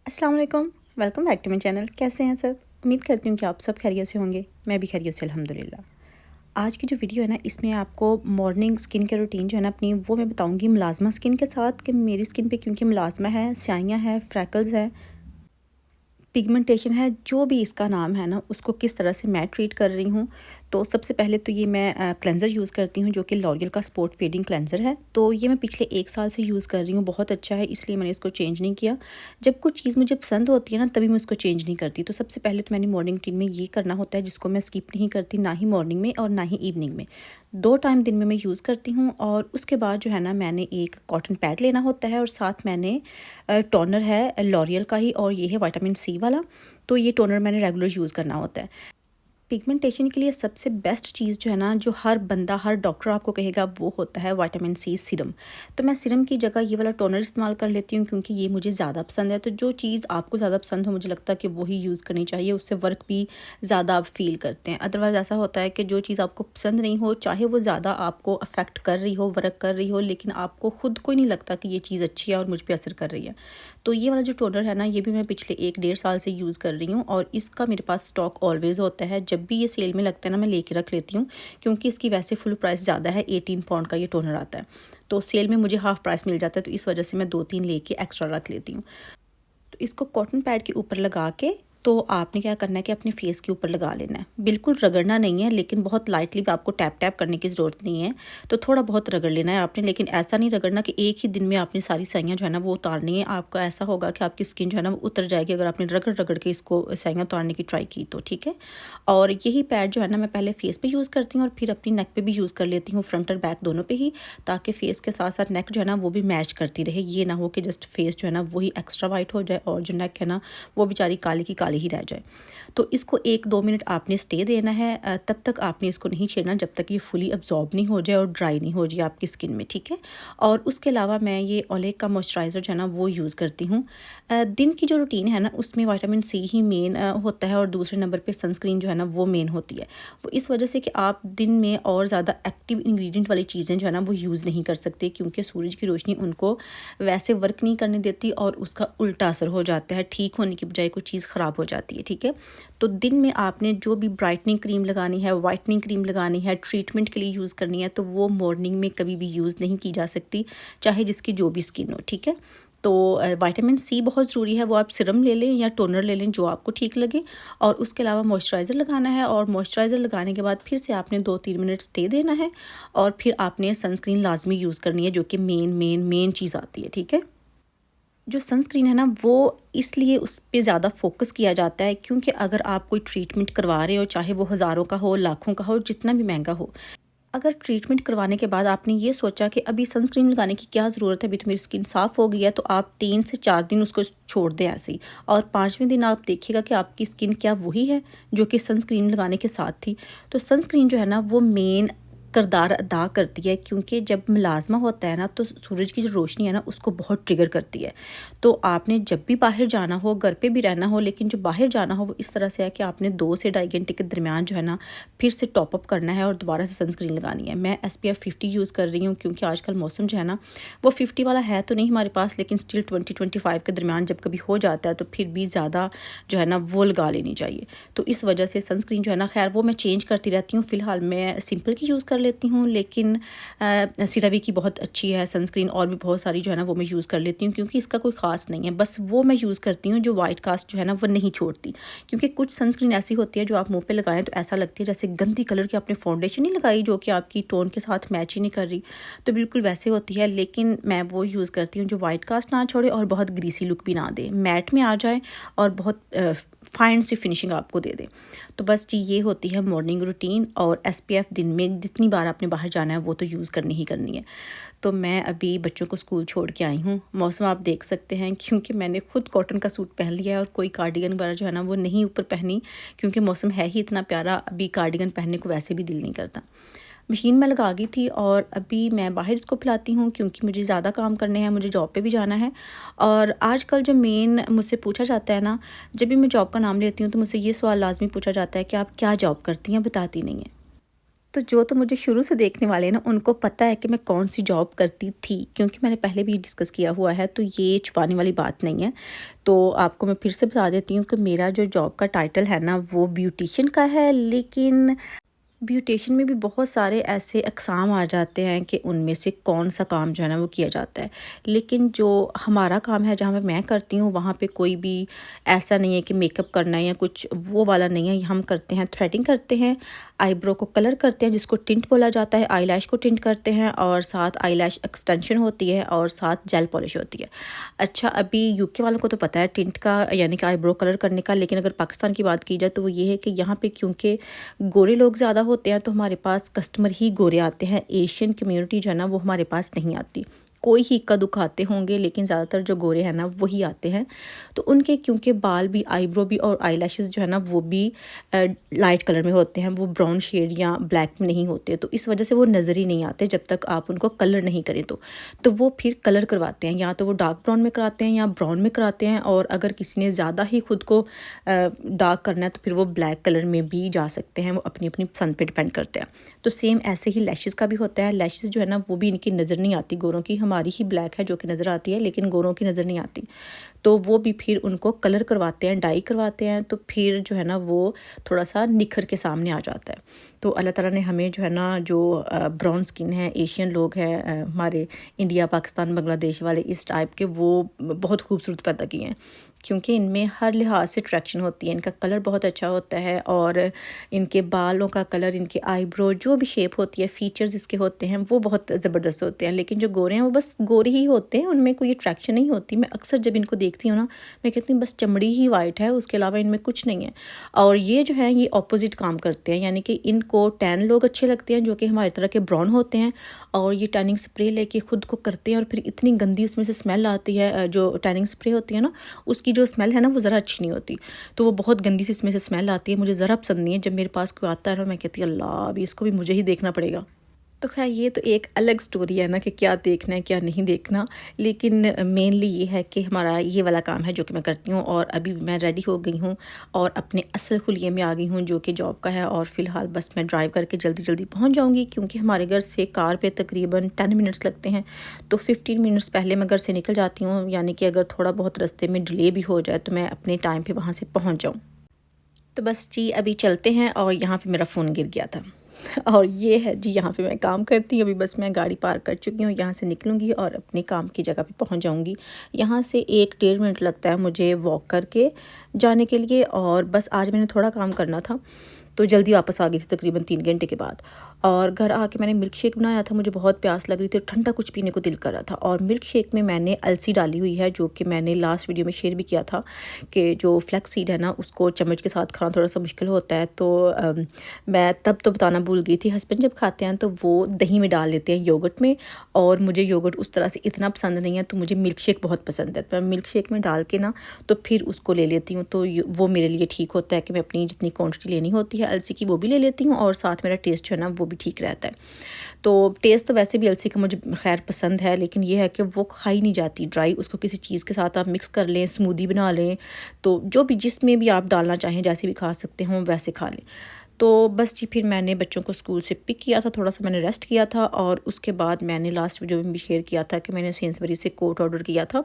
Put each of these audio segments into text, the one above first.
अस्सलाम वालेकुम, welcome back to my channel. कैसे हैं सब? उम्मीद करती हूँ कि आप सब खैरियत से होंगे। मैं भी खैरियत से अल्हम्दुलिल्लाह। आज की जो वीडियो है ना, इसमें आपको मॉर्निंग स्किन केयर रूटीन जो है ना अपनी, वो मैं बताऊँगी मुलाज़मा स्किन के साथ, कि मेरी स्किन पे क्योंकि मुलाज़मा है, स्याइयाँ हैं, फ्रैकल्स हैं, पिगमेंटेशन है, जो भी इसका नाम है ना, उसको किस तरह से मैं ट्रीट कर रही हूँ। तो सबसे पहले तो ये मैं क्लेंज़र यूज़ करती हूँ, जो कि लॉरियल का स्पॉट फेडिंग क्लेंज़र है। तो ये मैं पिछले 1 साल से यूज़ कर रही हूँ, बहुत अच्छा है, इसलिए मैंने इसको चेंज नहीं किया। जब कुछ चीज़ मुझे पसंद होती है ना, तभी मैं उसको चेंज नहीं करती। तो सबसे पहले तो मैंने मॉर्निंग रूटीन में ये करना होता है, जिसको मैं स्किप नहीं करती, ना ही मॉर्निंग में और ना ही इवनिंग में। 2 टाइम दिन में मैं यूज़ करती हूँ। और उसके बाद जो है ना, मैंने एक कॉटन पैड लेना होता है और साथ मैंने टोनर है लॉरियल का ही, और ये है विटामिन सी वाला। तो ये टोनर मैंने रेगुलर यूज़ करना होता है। पिगमेंटेशन के लिए सबसे बेस्ट चीज़ जो है ना, जो हर बंदा, हर डॉक्टर आपको कहेगा, वो होता है विटामिन सी सीरम। तो मैं सीरम की जगह ये वाला टोनर इस्तेमाल कर लेती हूँ, क्योंकि ये मुझे ज़्यादा पसंद है। तो जो चीज़ आपको ज़्यादा पसंद हो, मुझे लगता है कि वही यूज़ करनी चाहिए, उससे वर्क भी ज़्यादा आप फ़ील करते हैं। अदरवाइज़ ऐसा होता है कि जो चीज़ आपको पसंद नहीं हो, चाहे वो ज़्यादा आपको अफेक्ट कर रही हो, वर्क कर रही हो, लेकिन आपको खुद को ही नहीं लगता कि ये चीज़ अच्छी है और मुझ पे असर कर रही है। तो ये वाला जो टोनर है ना, ये भी मैं पिछले 1 डेढ़ साल से यूज़ कर रही हूँ, और इसका मेरे पास स्टॉक ऑलवेज़ होता है। जब भी ये सेल में लगता है ना, मैं लेके रख लेती हूँ, क्योंकि इसकी वैसे फुल प्राइस ज़्यादा है, 18 पाउंड का ये टोनर आता है। तो सेल में मुझे हाफ़ प्राइस मिल जाता है, तो इस वजह से मैं 2-3 लेके एक्स्ट्रा रख लेती हूँ। तो इसको कॉटन पैड के ऊपर लगा के, तो आपने क्या करना है कि अपने फेस के ऊपर लगा लेना है। बिल्कुल रगड़ना नहीं है, लेकिन बहुत लाइटली भी, आपको टैप टैप करने की ज़रूरत नहीं है। तो थोड़ा बहुत रगड़ लेना है आपने, लेकिन ऐसा नहीं रगड़ना कि एक ही दिन में आपने सारी साइयाँ जो है ना वो उतारनी है। आपका ऐसा होगा कि आपकी स्किन जो है ना वो उतर जाएगी, अगर आपने रगड़ रगड़ के इसको साइयाँ उतारने की ट्राई की तो, ठीक है। और यही पैड जो है ना, मैं पहले फेस पे यूज़ करती हूँ और फिर अपनी नेक पे भी यूज़ कर लेती हूँ, फ्रंट और बैक दोनों पे ही, ताकि फेस के साथ साथ नेक जो है ना वो भी मैच करती रहे। ये ना हो कि जस्ट फेस जो है ना वही एक्स्ट्रा वाइट हो जाए, और जो नेक है ना वो बेचारी काली की काली ही रह जाए। तो इसको 1-2 मिनट आपने स्टे देना है। तब तक आपने इसको नहीं छेड़ना जब तक ये फुली अब्जॉर्ब नहीं हो जाए और ड्राई नहीं हो जाए आपकी स्किन में, ठीक है। और उसके अलावा मैं ये ओले का मॉइस्चराइज़र जो है ना वो यूज़ करती हूँ। दिन की जो रूटीन है ना, उसमें विटामिन सी ही मेन होता है, और दूसरे नंबर पे सनस्क्रीन जो है ना वो मेन होती है। वो इस वजह से कि आप दिन में और ज़्यादा एक्टिव इंग्रेडिएंट वाली चीज़ें जो है ना वो यूज़ नहीं कर सकते, क्योंकि सूरज की रोशनी उनको वैसे वर्क नहीं करने देती, और उसका उल्टा असर हो जाता है। ठीक होने की बजाय कोई चीज़ ख़राब हो जाती है, ठीक है। तो दिन में आपने जो भी ब्राइटनिंग क्रीम लगानी है, वाइटनिंग क्रीम लगानी है, ट्रीटमेंट के लिए यूज़ करनी है, तो वो मॉर्निंग में कभी भी यूज़ नहीं की जा सकती, चाहे जिसकी जो भी स्किन हो, ठीक है। तो विटामिन सी बहुत ज़रूरी है, वो आप सीरम ले लें या टोनर ले लें, जो आपको ठीक लगे। और उसके अलावा मॉइस्चराइज़र लगाना है, और मॉइस्चराइज़र लगाने के बाद फिर से आपने 2-3 मिनट स्टे देना है, और फिर आपने सनस्क्रीन लाजमी यूज़ करनी है, जो कि मेन चीज़ आती है, ठीक है। जो सनस्क्रीन है ना, वो इसलिए उस पे ज़्यादा फ़ोकस किया जाता है, क्योंकि अगर आप कोई ट्रीटमेंट करवा रहे हो, चाहे वो हज़ारों का हो, लाखों का हो, जितना भी महंगा हो, अगर ट्रीटमेंट करवाने के बाद आपने ये सोचा कि अभी सनस्क्रीन लगाने की क्या ज़रूरत है, अभी तो मेरी स्किन साफ़ हो गई है, तो आप 3 से 4 दिन उसको छोड़ दें ऐसे ही, और 5वें दिन आप देखिएगा कि आपकी स्किन क्या वही है जो कि सनस्क्रीन लगाने के साथ थी। तो सनस्क्रीन जो है ना वो मेन किरदार अदा करती है, क्योंकि जब मुलाजमा होता है ना, तो सूरज की जो रोशनी है ना उसको बहुत ट्रिगर करती है। तो आपने जब भी बाहर जाना हो, घर पे भी रहना हो, लेकिन जो बाहर जाना हो वो इस तरह से है कि आपने 2 से ढाई घंटे के दरमियान जो है ना फिर से टॉप अप करना है और दोबारा से सनस्क्रीन लगानी है। मैं SPF 50 यूज़ कर रही हूँ, क्योंकि आजकल मौसम जो है ना वो 50 वाला है तो नहीं हमारे पास, लेकिन स्टिल 20-25 के दरमियान जब कभी हो जाता है, तो फिर भी ज़्यादा जो है ना वो लगा लेनी चाहिए। तो इस वजह से सनस्क्रीन जो है ना, खैर वो मैं चेंज करती रहती हूँ। फ़िलहाल मैं सिंपल की यूज़ कर लेती हूँ, लेकिन सीरावी की बहुत अच्छी है सनस्क्रीन, और भी बहुत सारी जो है ना वो मैं यूज़ कर लेती हूँ, क्योंकि इसका कोई ख़ास नहीं है। बस वो मैं यूज़ करती हूँ जो वाइट कास्ट जो है ना वो नहीं छोड़ती, क्योंकि कुछ सनस्क्रीन ऐसी होती है जो आप मुँह पे लगाएँ तो ऐसा लगती है जैसे गंदी कलर की आपने फाउंडेशन नहीं लगाई, जो कि आपकी टोन के साथ मैच ही नहीं कर रही, तो बिल्कुल वैसे होती है। लेकिन मैं वो यूज़ करती हूँ जो वाइट कास्ट ना छोड़े और बहुत ग्रीसी लुक भी ना दे, मैट में आ जाए और बहुत फाइन सी फिनिशिंग आपको दे दे। तो बस जी ये होती है मॉर्निंग रूटीन। और SPF दिन में जितनी बार आपने बाहर जाना है वो तो यूज़ करनी ही करनी है। तो मैं अभी बच्चों को स्कूल छोड़ के आई हूँ। मौसम आप देख सकते हैं, क्योंकि मैंने खुद कॉटन का सूट पहन लिया है और कोई कार्डिगन वगैरह जो है ना वो नहीं ऊपर पहनी, क्योंकि मौसम है ही इतना प्यारा, अभी कार्डिगन पहनने को वैसे भी दिल नहीं करता। मशीन में लगा गई थी, और अभी मैं बाहर इसको फैलाती हूँ, क्योंकि मुझे ज़्यादा काम करने हैं, मुझे जॉब पे भी जाना है। और आजकल जो मेन मुझसे पूछा जाता है ना, जब भी मैं जॉब का नाम लेती हूँ तो मुझसे ये सवाल लाजमी पूछा जाता है कि आप क्या जॉब करती हैं, बताती नहीं हैं। तो जो तो मुझे शुरू से देखने वाले हैं ना, उनको पता है कि मैं कौन-सी जॉब करती थी, क्योंकि मैंने पहले भी डिस्कस किया हुआ है, तो ये छुपाने वाली बात नहीं है। तो आपको मैं फिर से बता देती हूँ कि मेरा जो जॉब का टाइटल है ना, वो ब्यूटिशियन का है, लेकिन ब्यूटेशन में भी बहुत सारे ऐसे अक़साम आ जाते हैं कि उनमें से कौन-सा काम जो है ना वो किया जाता है। लेकिन जो हमारा काम है, जहाँ पे मैं करती हूँ, वहाँ पे कोई भी ऐसा नहीं है कि मेकअप करना है या कुछ वो वाला नहीं है। हम करते हैं, थ्रेडिंग करते हैं, आईब्रो को कलर करते हैं जिसको टिंट बोला जाता है, आईलैश को टिंट करते हैं और साथ आईलैश एक्सटेंशन होती है और साथ जेल पॉलिश होती है। अच्छा, अभी यूके वालों को तो पता है टिंट का यानी कि आईब्रो कलर करने का, लेकिन अगर पाकिस्तान की बात की जाए तो वो ये है कि यहाँ पे क्योंकि गोरे लोग ज़्यादा होते हैं तो हमारे पास कस्टमर ही गोरे आते हैं। एशियन कम्युनिटी जो है ना वो हमारे पास नहीं आती। कोई ही इक्का दुक्का आते होंगे, लेकिन ज़्यादातर जो गोरे हैं ना वही आते हैं। तो उनके क्योंकि बाल भी, आईब्रो भी और आईलैशेस जो है ना वो भी लाइट कलर में होते हैं, वो ब्राउन शेड या ब्लैक में नहीं होते, तो इस वजह से वो नज़र ही नहीं आते जब तक आप उनको कलर नहीं करें तो वो फिर कलर करवाते हैं, या तो वो डार्क ब्राउन में कराते हैं या ब्राउन में कराते हैं, और अगर किसी ने ज़्यादा ही खुद को डार्क करना है तो फिर वो ब्लैक कलर में भी जा सकते हैं। वो अपनी अपनी पसंद पे डिपेंड करते हैं। तो सेम ऐसे ही लैशेज़ का भी होता है। लैशेज़ जो है ना वो भी इनकी नज़र नहीं आती गोरों की, हमारी ही ब्लैक है जो कि नज़र आती है, लेकिन गोरों की नज़र नहीं आती। तो वो भी फिर उनको कलर करवाते हैं, डाई करवाते हैं, तो फिर जो है ना वो थोड़ा सा निखर के सामने आ जाता है। तो अल्लाह ताला ने हमें जो है ना, जो ब्राउन स्किन है, एशियन लोग हैं, हमारे इंडिया, पाकिस्तान, बांग्लादेश वाले इस टाइप के, वो बहुत खूबसूरत पैदा किए हैं, क्योंकि इनमें हर लिहाज से अट्रैक्शन होती है। इनका कलर बहुत अच्छा होता है, और इनके बालों का कलर, इनके आईब्रो, जो भी शेप होती है, फीचर्स इसके होते हैं, वो बहुत ज़बरदस्त होते हैं। लेकिन जो गोरे हैं वो बस गोरे ही होते हैं, उनमें कोई अट्रैक्शन नहीं होती। मैं अक्सर जब इनको देखती हूँ ना, मैं कहती हूँ बस चमड़ी ही वाइट है, उसके अलावा इनमें कुछ नहीं है। और ये जो है ये ऑपोजिट काम करते हैं, यानी कि इनको टैन लोग अच्छे लगते हैं जो कि हमारी तरह के ब्राउन होते हैं, और ये टैनिंग स्प्रे लेके खुद को करते हैं, और फिर इतनी गंदी उसमें से स्मेल आती है। जो टैनिंग स्प्रे होती है ना, उसकी जो स्मेल है ना वो ज़रा अच्छी नहीं होती, तो वो बहुत गंदी सी इसमें से स्मेल आती है, मुझे ज़रा पसंद नहीं है। जब मेरे पास कोई आता है ना, मैं कहती हूँ अल्लाह, अभी इसको भी मुझे ही देखना पड़ेगा। तो खैर ये तो एक अलग स्टोरी है ना कि क्या देखना है क्या नहीं देखना, लेकिन मेनली ये है कि हमारा ये वाला काम है जो कि मैं करती हूँ। और अभी मैं रेडी हो गई हूँ और अपने असल हुलिये में आ गई हूँ जो कि जॉब का है, और फ़िलहाल बस मैं ड्राइव करके जल्दी जल्दी पहुँच जाऊँगी, क्योंकि हमारे घर से कार पे तकरीबन 10 मिनट्स लगते हैं। तो 15 मिनट्स पहले मैं घर से निकल जाती हूँ, यानी कि अगर थोड़ा बहुत रास्ते में डिले भी हो जाए तो मैं अपने टाइम पर वहाँ से पहुँच जाऊँ। तो बस जी अभी चलते हैं, और यहाँ पे मेरा फ़ोन गिर गया था। और ये है जी यहाँ पे मैं काम करती हूँ। अभी बस मैं गाड़ी पार्क कर चुकी हूँ, यहाँ से निकलूँगी और अपने काम की जगह पे पहुँच जाऊँगी। यहाँ से 1 डेढ़ मिनट लगता है मुझे वॉक करके जाने के लिए, और बस आज मैंने थोड़ा काम करना था तो जल्दी वापस आ गई थी तकरीबन 3 घंटे के बाद। और घर आके मैंने मिल्क शेक बनाया था, मुझे बहुत प्यास लग रही थी, ठंडा कुछ पीने को दिल कर रहा था। और मिल्क शेक में मैंने अलसी डाली हुई है, जो कि मैंने लास्ट वीडियो में शेयर भी किया था कि जो फ्लैक्स सीड है ना उसको चम्मच के साथ खाना थोड़ा सा मुश्किल होता है। तो मैं तब तो बताना भूल गई थी। हस्बैंड जब खाते हैं तो वो दही में डाल लेते हैं, योगर्ट में, और मुझे योगर्ट उस तरह से इतना पसंद नहीं है, तो मुझे मिल्क शेक बहुत पसंद है। तो मैं मिल्क शेक में डाल के ना तो फिर उसको ले लेती हूँ, तो वो मेरे लिए ठीक होता है कि मैं अपनी जितनी क्वान्टिटी लेनी होती है अलसी की वो भी ले लेती हूँ, और साथ मेरा टेस्ट जो है ना वो भी ठीक रहता है। तो टेस्ट तो वैसे भी अलसी का मुझे खैर पसंद है, लेकिन ये है कि वो खाई नहीं जाती ड्राई। उसको किसी चीज़ के साथ आप मिक्स कर लें, स्मूदी बना लें, तो जो भी जिसमें भी आप डालना चाहें, जैसे भी खा सकते हों वैसे खा लें। तो बस जी फिर मैंने बच्चों को स्कूल से पिक किया था, थोड़ा सा मैंने रेस्ट किया था, और उसके बाद मैंने लास्ट वीडियो में भी शेयर किया था कि मैंने सेंसबरी से कोट ऑर्डर किया था।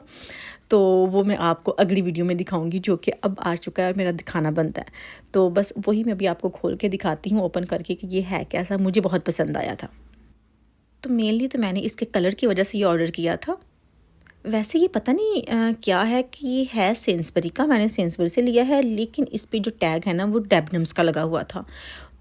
तो वो मैं आपको अगली वीडियो में दिखाऊंगी, जो कि अब आ चुका है और मेरा दिखाना बनता है। तो बस वही मैं अभी आपको खोल के दिखाती हूँ ओपन करके कि ये है कैसा, मुझे बहुत पसंद आया था। तो मेनली तो मैंने इसके कलर की वजह से ये ऑर्डर किया था। वैसे ये पता नहीं क्या है कि ये है सेंसबरी का, मैंने सेंसबरी से लिया है, लेकिन इस पे जो टैग है ना वो डेबनम्स का लगा हुआ था।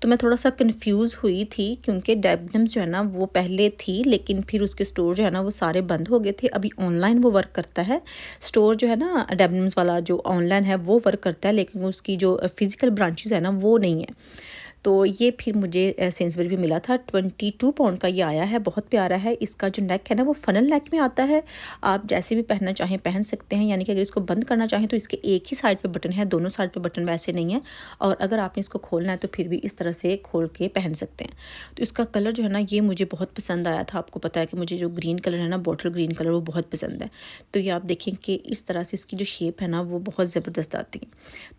तो मैं थोड़ा सा कंफ्यूज हुई थी, क्योंकि डेबनम्स जो है ना वो पहले थी, लेकिन फिर उसके स्टोर जो है ना वो सारे बंद हो गए थे। अभी ऑनलाइन वो वर्क करता है, स्टोर जो है ना डेबनम्स वाला जो ऑनलाइन है वो वर्क करता है, लेकिन उसकी जो फिज़िकल ब्रांचेस है ना वो नहीं है। तो ये फिर मुझे सेंसबरी भी मिला था। 22 पाउंड का ये आया है, बहुत प्यारा है। इसका जो नेक है ना वो फनल नेक में आता है, आप जैसे भी पहनना चाहें पहन सकते हैं, यानी कि अगर इसको बंद करना चाहें तो इसके एक ही साइड पे बटन है, दोनों साइड पे बटन वैसे नहीं है, और अगर आपने इसको खोलना है तो फिर भी इस तरह से खोल के पहन सकते हैं। तो इसका कलर जो है ना ये मुझे बहुत पसंद आया था। आपको पता है कि मुझे जो ग्रीन कलर है ना, बॉटल ग्रीन कलर, वो बहुत पसंद है। तो ये आप देखें कि इस तरह से इसकी जो शेप है ना वो बहुत ज़बरदस्त आती है।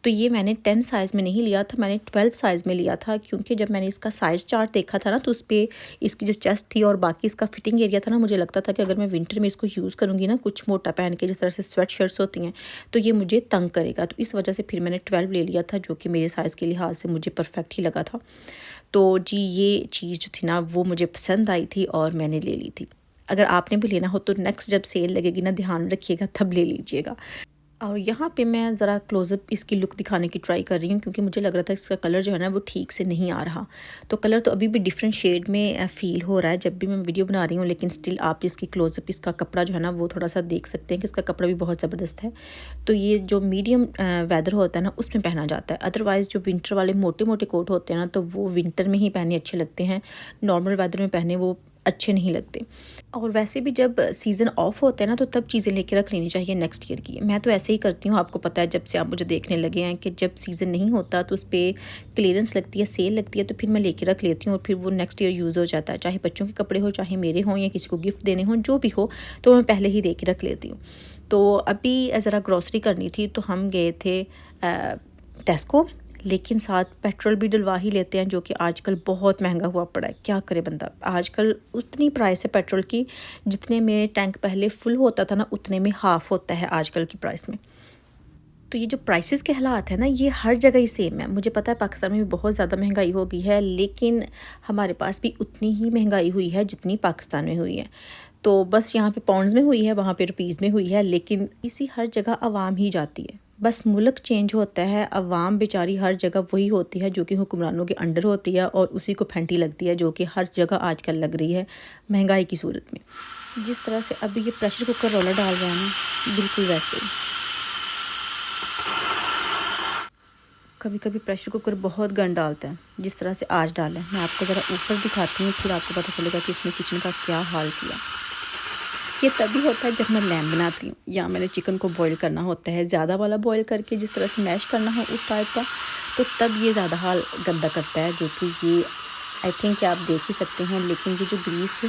तो ये मैंने 10 साइज़ में नहीं लिया था, मैंने 12 साइज़ में लिया था। था, क्योंकि जब मैंने इसका साइज़ चार्ट देखा था ना तो उस पे इसकी जो चेस्ट थी और बाकी इसका फिटिंग एरिया था ना, मुझे लगता था कि अगर मैं विंटर में इसको यूज़ करूँगी ना कुछ मोटा पहन के, जिस तरह से स्वेट शर्ट्स होती हैं, तो ये मुझे तंग करेगा। तो इस वजह से फिर मैंने 12 ले लिया था, जो कि मेरे साइज़ के लिहाज से मुझे परफेक्ट ही लगा था। तो जी ये चीज़ जो थी ना वो मुझे पसंद आई थी और मैंने ले ली थी। अगर आपने भी लेना हो तो नेक्स्ट जब सेल लगेगी ना, ध्यान रखिएगा तब ले लीजिएगा। और यहाँ पे मैं ज़रा क्लोज़अप इसकी लुक दिखाने की ट्राई कर रही हूँ, क्योंकि मुझे लग रहा था इसका कलर जो है ना वो ठीक से नहीं आ रहा। तो कलर तो अभी भी डिफरेंट शेड में फ़ील हो रहा है जब भी मैं वीडियो बना रही हूँ, लेकिन स्टिल आप इसकी क्लोज़अप इसका कपड़ा जो है ना वो थोड़ा सा देख सकते हैं कि इसका कपड़ा भी बहुत ज़बरदस्त है। तो ये जो मीडियम वेदर होता है ना उसमें पहना जाता है। अदरवाइज़ जो विंटर वाले मोटे मोटे कोट होते हैं ना, तो वो विंटर में ही पहने अच्छे लगते हैं, नॉर्मल वेदर में पहने वो अच्छे नहीं लगते। और वैसे भी जब सीज़न ऑफ होता है ना तो तब चीज़ें लेके रख लेनी चाहिए नेक्स्ट ईयर की। मैं तो ऐसे ही करती हूँ, आपको पता है जब से आप मुझे देखने लगे हैं कि जब सीज़न नहीं होता तो उस पर क्लियरेंस लगती है, सेल लगती है, तो फिर मैं लेके रख लेती हूँ और फिर वो नेक्स्ट ईयर यूज़ हो जाता है। चाहे बच्चों के कपड़े हो, चाहे मेरे हों, या किसी को गिफ्ट देने हों, जो भी हो, तो मैं पहले ही लेके रख लेती हूँ। तो अभी ज़रा ग्रॉसरी करनी थी तो हम गए थे टेस्को, लेकिन साथ पेट्रोल भी डलवा ही लेते हैं, जो कि आजकल बहुत महंगा हुआ पड़ा है। क्या करे बंदा, आजकल उतनी प्राइस है पेट्रोल की, जितने में टैंक पहले फुल होता था ना उतने में हाफ़ होता है आजकल की प्राइस में। तो ये जो प्राइसेस के हालात है ना, ये हर जगह ही सेम है। मुझे पता है पाकिस्तान में भी बहुत ज़्यादा महंगाई हो गई है, लेकिन हमारे पास भी उतनी ही महंगाई हुई है जितनी पाकिस्तान में हुई है। तो बस यहाँ पे पाउंड्स में हुई है, वहाँ पे रुपीज़ में हुई है, लेकिन इसी हर जगह आवाम ही जाती है। बस मुल्क चेंज होता है, आवाम बेचारी हर जगह वही होती है जो कि हुक्मरानों के अंडर होती है, और उसी को फेंटी लगती है, जो कि हर जगह आजकल लग रही है महंगाई की सूरत में। जिस तरह से अभी ये प्रेशर कुकर रोला डाल रहा है ना, बिल्कुल वैसे ही। कभी कभी प्रेशर कुकर बहुत गंद डालता है, जिस तरह से आज डाला है। मैं आपको ज़रा ऊपर दिखाती हूँ, फिर आपको पता चलेगा कि इसने किचन का क्या हाल किया। ये तभी होता है जब मैं लैम्ब बनाती हूँ, या मैंने चिकन को बॉईल करना होता है, ज़्यादा वाला बॉईल करके जिस तरह से मैश करना हो उस टाइप का, तो तब ये ज़्यादा हाल गंदा करता है, जो कि ये आई थिंक आप देख ही सकते हैं। लेकिन ये जो ग्रीस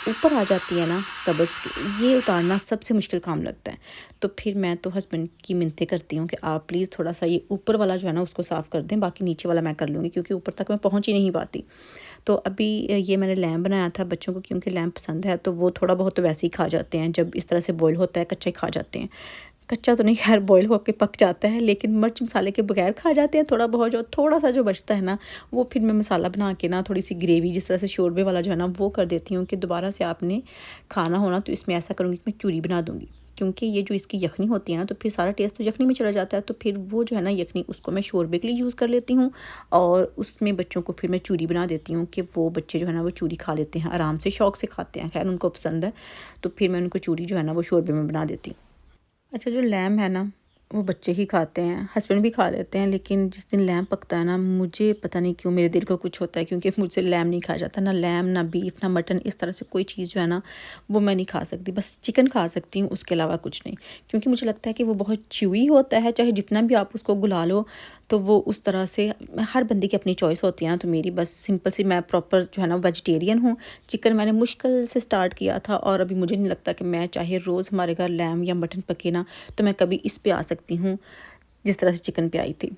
ऊपर आ जाती है ना कबर्ड्स की, ये उतारना सबसे मुश्किल काम लगता है। तो फिर मैं तो हस्बैंड की मिन्नतें करती हूँ कि आप प्लीज़ थोड़ा सा ये ऊपर वाला जो है ना उसको साफ़ कर दें, बाकी नीचे वाला मैं कर लूँगी, क्योंकि ऊपर तक मैं पहुँच ही नहीं पाती। तो अभी ये मैंने लैम्ब बनाया था बच्चों को, क्योंकि लैम्ब पसंद है, तो वो थोड़ा बहुत तो वैसे ही खा जाते हैं। जब इस तरह से बॉईल होता है कच्चा ही खा जाते हैं। कच्चा तो नहीं, खैर बॉईल होके पक जाता है, लेकिन मिर्च मसाले के बगैर खा जाते हैं। थोड़ा बहुत जो थोड़ा सा जो बचता है ना, वो फिर मैं मसाला बना के ना थोड़ी सी ग्रेवी जिस तरह से शोरबे वाला जो है ना वो कर देती हूँ, कि दोबारा से आपने खाना हो ना तो इसमें ऐसा करूँगी कि मैं चूरी बना दूँगी। क्योंकि ये जो इसकी यखनी होती है ना, तो फिर सारा टेस्ट तो यखनी में चला जाता है। तो फिर वो जो है ना यखनी, उसको मैं शोरबे के लिए यूज़ कर लेती हूँ, और उसमें बच्चों को फिर मैं चूरी बना देती हूँ, कि वो बच्चे जो है ना वो चूरी खा लेते हैं, आराम से शौक़ से खाते हैं, खैर उनको पसंद है। तो फिर मैं उनको चूरी जो है ना वो शोरबे में बना देती हूँ। अच्छा, जो लैम है ना वो बच्चे ही खाते हैं, हस्बैंड भी खा लेते हैं, लेकिन जिस दिन लैम पकता है ना, मुझे पता नहीं क्यों मेरे दिल को कुछ होता है, क्योंकि मुझसे लैम नहीं खाया जाता, ना लैम, ना बीफ, ना मटन, इस तरह से कोई चीज़ जो है ना वो मैं नहीं खा सकती। बस चिकन खा सकती हूँ, उसके अलावा कुछ नहीं, क्योंकि मुझे लगता है कि वो बहुत च्यूई होता है, चाहे जितना भी आप उसको गुला लो, तो वो उस तरह से हर बंदे की अपनी चॉइस होती है ना। तो मेरी बस सिंपल सी, मैं प्रॉपर जो है ना वेजिटेरियन हूँ। चिकन मैंने मुश्किल से स्टार्ट किया था, और अभी मुझे नहीं लगता कि मैं चाहे रोज़ हमारे घर लैम या मटन पके ना, तो मैं कभी इस पे आ सकती हूँ जिस तरह से चिकन पे आई थी।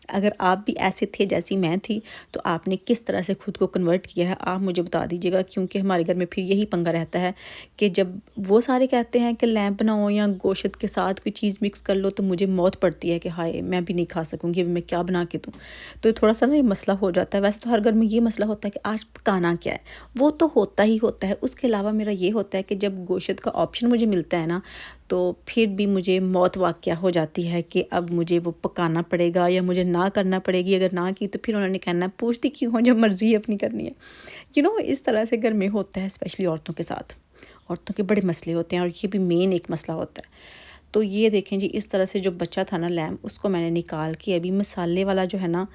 अगर आप भी ऐसे थे जैसी मैं थी, तो आपने किस तरह से खुद को कन्वर्ट किया है, आप मुझे बता दीजिएगा। क्योंकि हमारे घर में फिर यही पंगा रहता है कि जब वो सारे कहते हैं कि लैम्प बनाओ या गोश्त के साथ कोई चीज़ मिक्स कर लो, तो मुझे मौत पड़ती है कि हाय मैं भी नहीं खा सकूँगी, अभी मैं क्या बना के दूँ। तो थोड़ा सा ना ये मसला हो जाता है। वैसे तो हर घर में ये मसला होता है कि आज पकाना क्या है, वो तो होता ही होता है। उसके अलावा मेरा ये होता है कि जब गोश्त का ऑप्शन मुझे मिलता है ना, तो फिर भी मुझे मौत वाक़या हो जाती है कि अब मुझे वो पकाना पड़ेगा या मुझे ना करना पड़ेगी। अगर ना की तो फिर उन्होंने कहना है पूछती क्यों हो जब मर्ज़ी अपनी करनी है। इस तरह से घर में होता है, स्पेशली औरतों के साथ। औरतों के बड़े मसले होते हैं, और ये भी मेन एक मसला होता है। तो ये देखें जी, इस तरह से जो बच्चा था ना लैम, उसको मैंने निकाल के अभी मसाले वाला जो है ना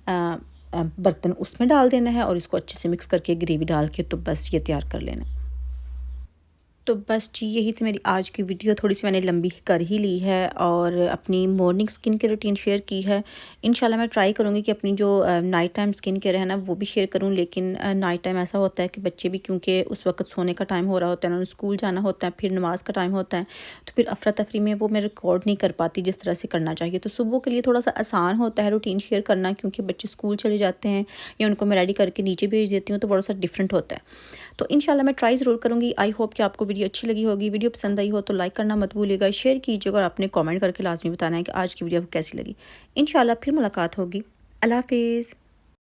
बर्तन, उसमें डाल देना है, और इसको अच्छे से मिक्स करके ग्रेवी डाल के तो बस ये तैयार कर लेना है। तो बस जी यही थी मेरी आज की वीडियो। थोड़ी-सी मैंने लंबी कर ही ली है और अपनी morning skin care routine share की है। इंशाल्लाह मैं ट्राई करूँगी कि अपनी जो नाइट टाइम स्किन केयर है ना वो भी शेयर करूँ। लेकिन नाइट टाइम ऐसा होता है कि बच्चे भी क्योंकि उस वक़्त सोने का टाइम हो रहा होता है, उन्होंने स्कूल जाना होता है, फिर नमाज़ का टाइम होता है, तो फिर अफ़रा-तफ़री में वो मैं रिकॉर्ड नहीं कर पाती जिस तरह से करना चाहिए। तो सुबह के लिए थोड़ा-सा आसान होता है रूटीन शेयर करना, क्योंकि बच्चे स्कूल चले जाते हैं या उनको मैं रेडी करके नीचे भेज देती हूँ, तो थोड़ा-सा डिफरेंट होता है। तो इंशाल्लाह मैं ट्राई ज़रूर करूँगी। आई होप कि आपको वीडियो अच्छी लगी होगी। वीडियो पसंद आई हो तो लाइक करना मत भूलिएगा, शेयर कीजिएगा और आपने कमेंट करके लाज़मी बताना है कि आज की वीडियो आपको कैसी लगी। इंशाल्लाह फिर मुलाकात होगी। अल्लाह हाफ़िज़।